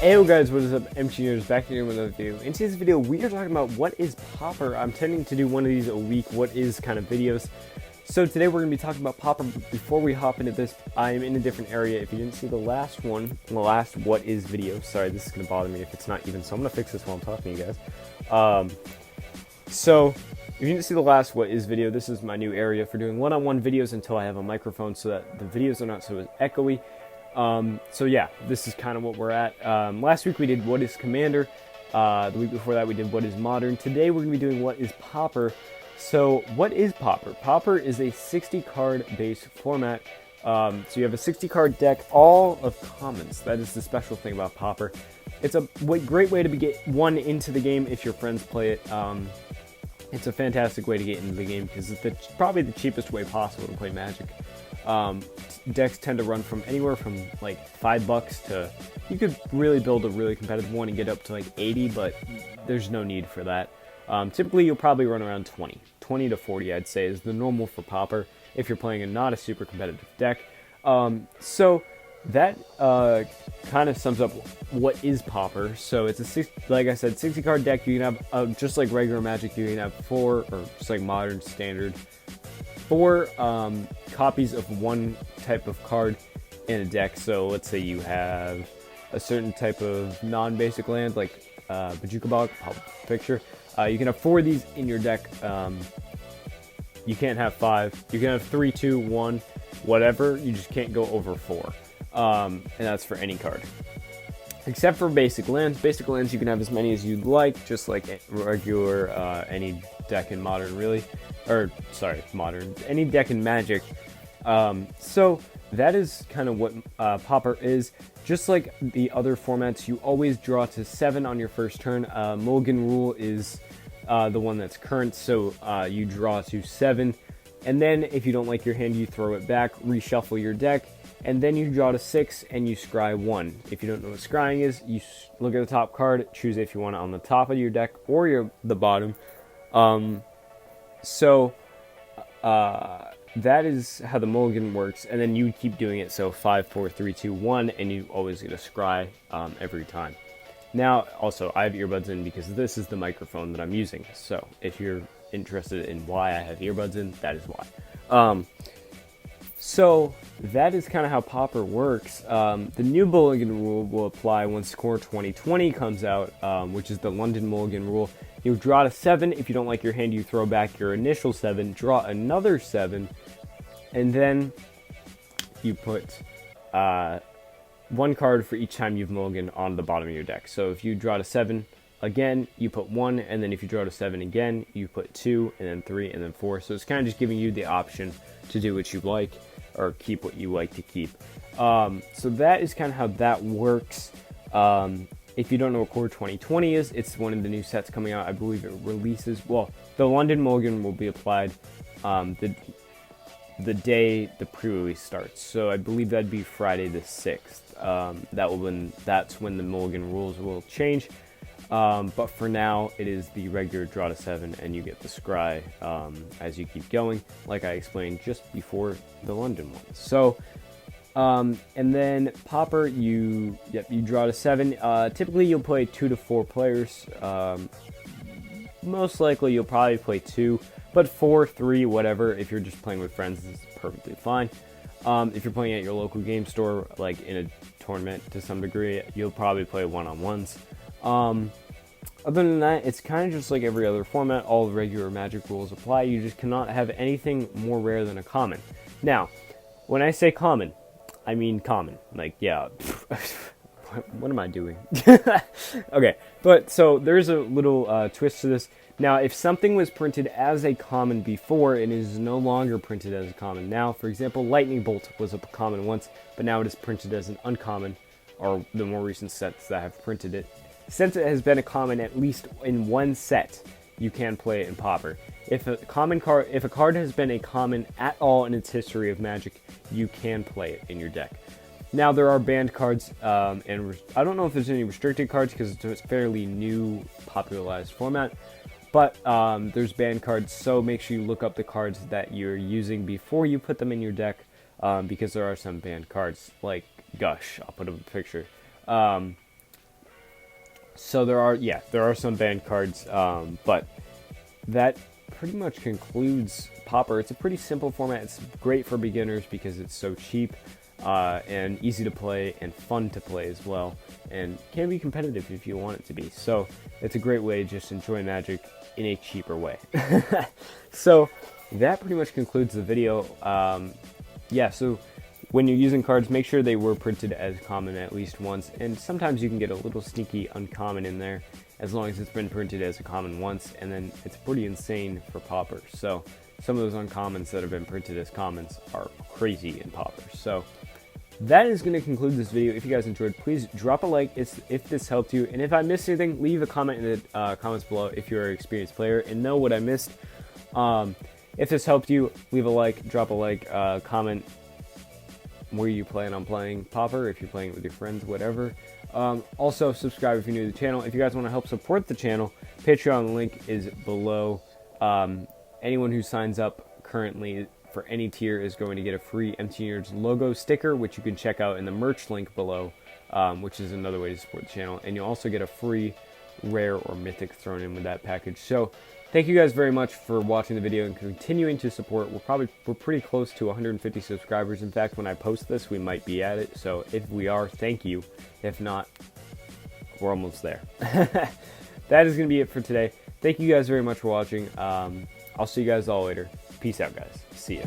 Hey guys, what is up? MTG back here with another video. In today's video, we are talking about what is Pauper. I'm tending to do one of these a week, what is kind of videos. So today we're going to be talking about Pauper. Before we hop into this, I'm in a different area. If you didn't see the last one, the last what is video, sorry, this is going to bother me if it's not even, so I'm going to fix this while I'm talking to you guys. So if you didn't see the last what is video, this is my new area for doing one-on-one videos until I have a microphone so that the videos are not so echoey. So yeah, this is kind of what we're at. Last week we did what is Commander. The week before that we did what is Modern. Today we're going to be doing what is Pauper. So what is Pauper? Pauper is a 60 card based format. So you have a 60 card deck, all of commons. That is the special thing about Pauper. It's a great way to get one into the game if your friends play it. It's a fantastic way to get into the game because it's probably the cheapest way possible to play Magic. Decks tend to run from anywhere from like $5 to, you could really build a really competitive one and get up to like 80, but there's no need for that. Typically you'll probably run around 20 to 40, I'd say, is the normal for Pauper if you're playing not a super competitive deck. So that kind of sums up what is Pauper. So it's like I said, 60 card deck. You can have just like regular Magic, you can have 4, or just like Modern Standard, 4 copies of one type of card in a deck. So let's say you have a certain type of non-basic land like Bajuka Bog, picture. You can have 4 of these in your deck. You can't have 5. You can have 3, 2, 1, whatever. You just can't go over 4. And that's for any card. Except for basic lands. Basic lands you can have as many as you'd like, just like regular any deck in Modern, really. Or, sorry, Modern. Any deck in Magic. So that is kind of what Pauper is. Just like the other formats, you always draw to 7 on your first turn. Mulligan rule is the one that's current, so you draw to 7. And then if you don't like your hand, you throw it back, reshuffle your deck, and then you draw to 6 and you scry 1. If you don't know what scrying is, you look at the top card, choose if you want it on the top of your deck or the bottom. That is how the mulligan works, and then you keep doing it, so 5, 4, 3, 2, 1, and you always get a scry every time. Now, also, I have earbuds in because this is the microphone that I'm using, so if you're interested in why I have earbuds in, that is why. So that is kind of how Pauper works. The new mulligan rule will apply once Core 2020 comes out, which is the London mulligan rule. You draw to 7. If you don't like your hand, you throw back your initial 7, draw another 7, and then you put 1 card for each time you've mulliganed on the bottom of your deck. So if you draw to 7 again, you put 1, and then if you draw to 7 again, you put 2, and then 3, and then 4. So it's kind of just giving you the option to do what you like, or keep what you like to keep. So that is kind of how that works. If you don't know what Core 2020 is, it's one of the new sets coming out. I believe it releases, well, the London mulligan will be applied the day the pre-release starts. So I believe that'd be Friday the 6th. That's when the mulligan rules will change. But for now, it is the regular draw to 7, and you get the scry as you keep going, like I explained just before the London one. So, and then Pauper, you draw to 7. Typically, you'll play 2 to 4 players. Most likely, you'll probably play 2, but 4, 3, whatever. If you're just playing with friends, this is perfectly fine. If you're playing at your local game store, like in a tournament to some degree, you'll probably play one-on-ones. Other than that, it's kind of just like every other format. All the regular Magic rules apply. You just cannot have anything more rare than a common. Now, when I say common, I mean common. Like, yeah, what am I doing? Okay, but so there's a little twist to this. Now, if something was printed as a common before, it is no longer printed as a common now. For example, Lightning Bolt was a common once, but now it is printed as an uncommon, or the more recent sets that have printed it. Since it has been a common at least in one set, you can play it in Pauper. If a card has been a common at all in its history of Magic, you can play it in your deck. Now there are banned cards, and I don't know if there's any restricted cards because it's a fairly new, popularized format. But there's banned cards, so make sure you look up the cards that you're using before you put them in your deck, because there are some banned cards like Gush. I'll put up a picture. So there are some banned cards, but that pretty much concludes Pauper. It's a pretty simple format. It's great for beginners because it's so cheap and easy to play and fun to play as well, and can be competitive if you want it to be. So it's a great way to just enjoy Magic in a cheaper way. So that pretty much concludes the video. So when you're using cards, make sure they were printed as common at least once, and sometimes you can get a little sneaky uncommon in there as long as it's been printed as a common once, and then it's pretty insane for Pauper. So some of those uncommons that have been printed as commons are crazy in Pauper. So that is going to conclude this video. If you guys enjoyed, please drop a like if this helped you, and if I missed anything, leave a comment in the comments below if you're an experienced player and know what I missed. If this helped you, leave a like, drop a like, comment where you plan on playing Pauper, if you're playing it with your friends, whatever. Also, subscribe if you're new to the channel. If you guys want to help support the channel, Patreon link is below. Anyone who signs up currently for any tier is going to get a free MTG Nerds logo sticker, which you can check out in the merch link below, which is another way to support the channel. And you'll also get a free rare or mythic thrown in with that package. So thank you guys very much for watching the video and continuing to support. We're pretty close to 150 subscribers. In fact, when I post this, we might be at it. So if we are, thank you. If not, we're almost there. That is going to be it for today. Thank you guys very much for watching. I'll see you guys all later. Peace out, guys. See ya.